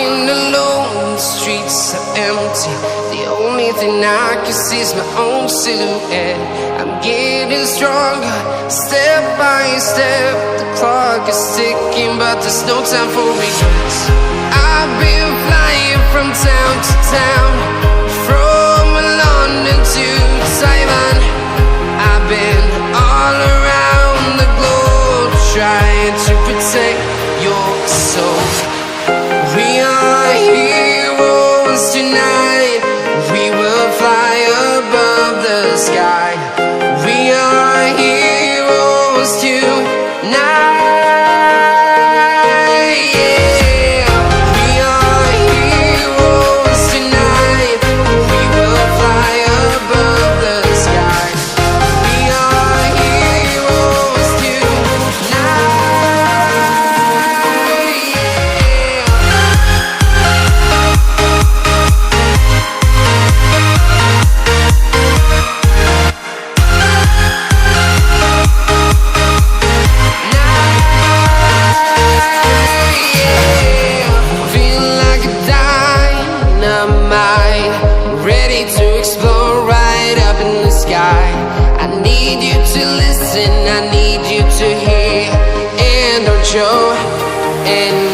Walking alone, the streets are empty. The only thing I can see is my own silhouette. I'm getting stronger, step by step. The clock is ticking, but there's no time for regrets. I've been flying from town to town, from London to Taiwan. I've been all around the globe, trying to protect your soul. We are heroes tonight. We will fly above the sky. We are heroes tonight. I need you to hear and don't show. And